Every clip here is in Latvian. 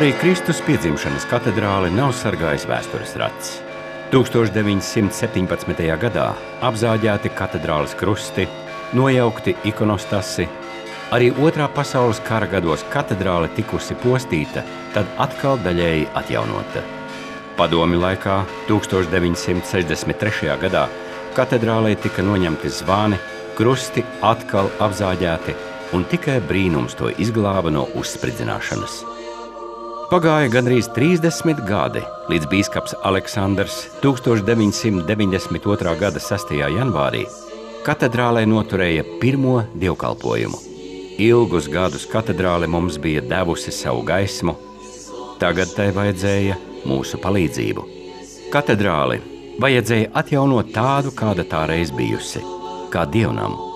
Arī Kristus piedzimšanas katedrāli nav sargājis vēstures rats. 1917. gadā apzāģēti katedrāles krusti, nojaukti ikonostasi. Arī Otrā pasaules kara gados katedrāle tikusi postīta, tad atkal daļēji atjaunota. Padomju laikā 1963. gadā katedrālē tika noņemti zvani, krusti atkal apzāģēti un tikai brīnums to izglāba no uzspridzināšanas. Pagāja gandrīz 30 gadi, līdz bīskaps Aleksandrs 1992. gada 6. janvārī katedrālē noturēja pirmo dievkalpojumu. Ilgus gadus katedrāle mums bija devusi savu gaismu, tagad tai vajadzēja mūsu palīdzību. Katedrāli vajadzēja atjaunot tādu, kāda tā reiz bijusi, kā dievnamu.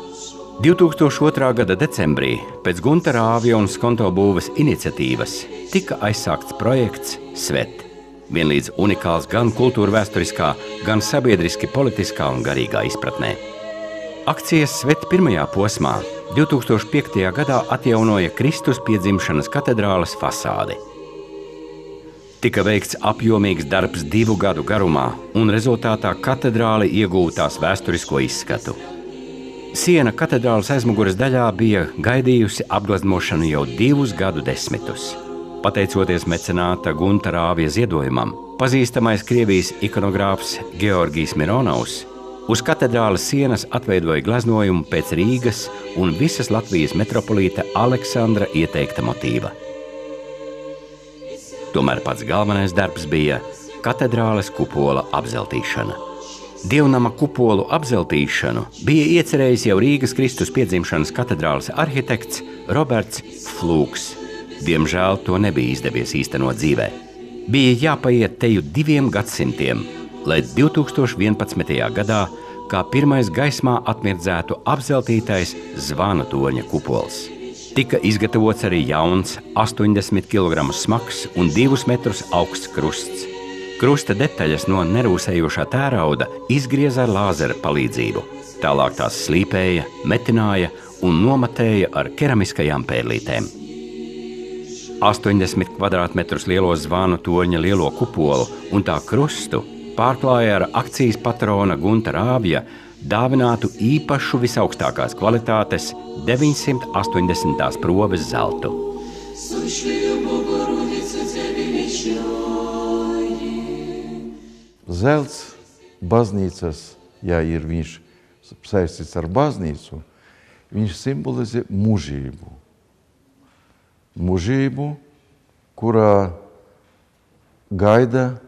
2002. gada decembrī pēc Gunta Rāvja un Skonto būves iniciatīvas tika aizsākts projekts Svet, vienlīdz unikāls gan kultūrvēsturiskā, gan sabiedriski politiskā un garīgā izpratnē. Akcijas Svet pirmajā posmā 2005. gadā atjaunoja Kristus piedzimšanas katedrāles fasādi. Tika veikts apjomīgs darbs 2 gadu garumā, un rezultātā katedrāle iegūta tās vēsturisko izskatu. Siena katedrāles aizmugures daļā bija gaidījusi apgleznošanu jau 2 gadu desmitus. Pateicoties mecenāta Gunta Rāvja ziedojumam, pazīstamais Krievijas ikonogrāfs Georgijs Mironovs uz katedrāles sienas atveidoja gleznojumu pēc Rīgas un visas Latvijas metropolīta Aleksandra ieteikta motīva. Tomēr pats galvenais darbs bija katedrāles kupola apzeltīšana. Dievnama kupolu apzeltīšanu bija iecerējis jau Rīgas Kristus piedzimšanas katedrāles arhitekts Roberts Flūks. Diemžēl to nebija izdevies īstenot dzīvē. Bija jāpaiet teju 2 gadsimtiem, lai 2011. gadā kā pirmais gaismā atmirdzētu apzeltītais zvana torņa kupols. Tika izgatavots arī jauns 80 kg smags un 2 metrus augsts krusts. Krusta detaļas no nerūsējošā tērauda izgrieza ar lāzera palīdzību. Tālāk tās slīpēja, metināja un nomatēja ar keramiskajām pērlītēm. 80 kvadrātmetrus lielo zvanu torņa lielo kupolu un tā krustu pārklāja ar akcijas patrona Gunta Rāvja dāvinātu īpašu visaugstākās kvalitātes 980. probes zeltu. Zelts baznīcas, ja ir viņš saistīts ar baznīcu, viņš simbolizē mūžību. Mūžību, kurā gaida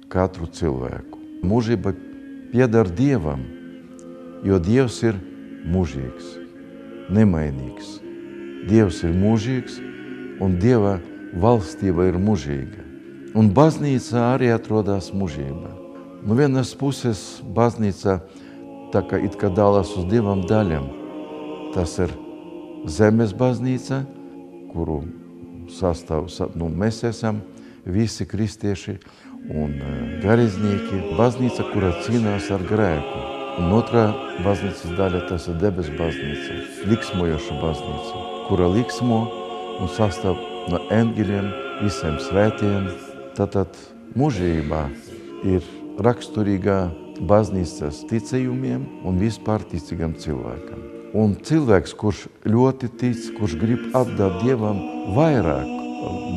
katru cilvēku. Mūžība pieder Dievam, jo Dievs ir mūžīgs, nemainīgs. Dievs ir mūžīgs un Dieva valstība ir mūžīga. Un baznīca arī atrodas mūžībā. No vienas puses baznīca tā kā it kā dalās uz 2 daļām. Tas ir zemes baznīca, kuru sastāv, mēs esam visi kristieši un garīdznieki. Baznīca, kura cīnās ar grēku. Un otrā baznīcas daļa, tas ir debes baznīca, liksmojoša baznīca, kura liksmo un sastāv no eņģeļiem, visiem svētiem. Tātad mūžībā ir raksturīgā baznīcas ticējumiem un vispār ticīgam cilvēkam. Un cilvēks, kurš ļoti tic, kurš grib atdāt Dievam vairāk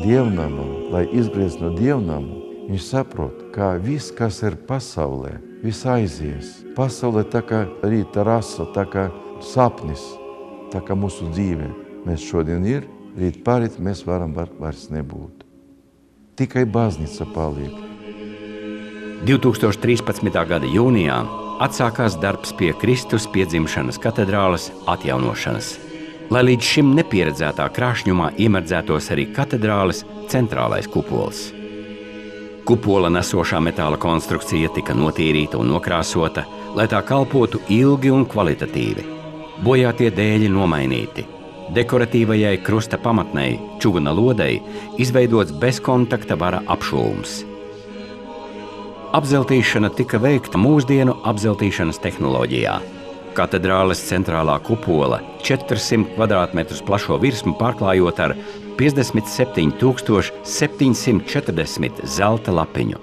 dievnamam, lai izgriez no dievnamu, viņš saprot, ka viss, kas ir pasaulē, viss aizies. Pasaulē tā kā rīta rasa, tā kā sapnis, tā kā mūsu dzīve. Mēs šodien ir, rīt pārīt mēs varam vairs nebūt. Tikai baznīca paliek. 2013. gada jūnijā atsākās darbs pie Kristus piedzimšanas katedrāles atjaunošanas, lai līdz šim nepieredzētā krāšņumā iemerdzētos arī katedrāles centrālais kupols. Kupola nesošā metāla konstrukcija tika notīrīta un nokrāsota, lai tā kalpotu ilgi un kvalitatīvi. Bojātie dēļi nomainīti. Dekoratīvajai krusta pamatnei, čuguna lodei, izveidots bezkontakta vara apšūms. Apzeltīšana tika veikta mūsdienu apzeltīšanas tehnoloģijā. Katedrāles centrālā kupola 400 kvadrātmetrus plašo virsmu pārklājot ar 57 740 zelta lapiņu.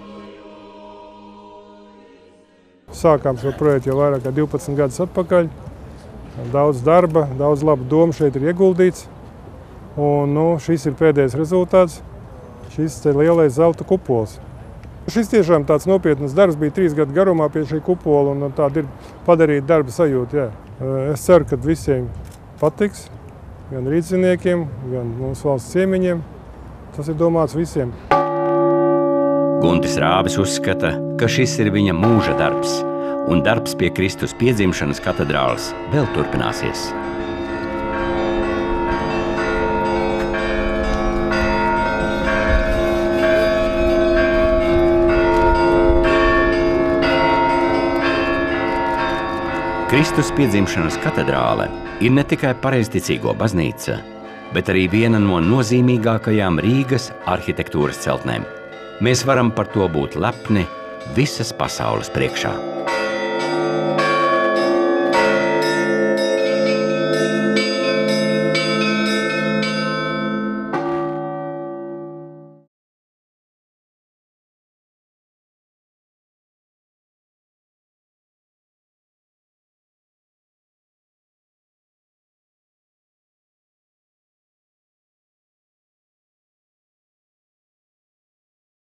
Sākām šo projektu jau vairāk kā 12 gadus atpakaļ. Daudz darba, daudz labu domu šeit ir ieguldīts. Un, šis ir pēdējais rezultāts. Šis te lielais zelta kupols. Šis tiešām tāds nopietnas darbs bija 3 gadu garumā pie šī kupola, un tāda ir padarīta darba sajūta. Jā. Es ceru, ka visiem patiks, gan rīdziniekiem, gan mūsu valsts ciemiņiem. Tas ir domāts visiem. Guntis Rāvis uzskata, ka šis ir viņa mūža darbs, un darbs pie Kristus piedzimšanas katedrāles vēl turpināsies. Kristus piedzimšanas katedrāle ir ne tikai pareizticīgo baznīca, bet arī viena no nozīmīgākajām Rīgas arhitektūras celtnēm. Mēs varam par to būt lepni visas pasaules priekšā.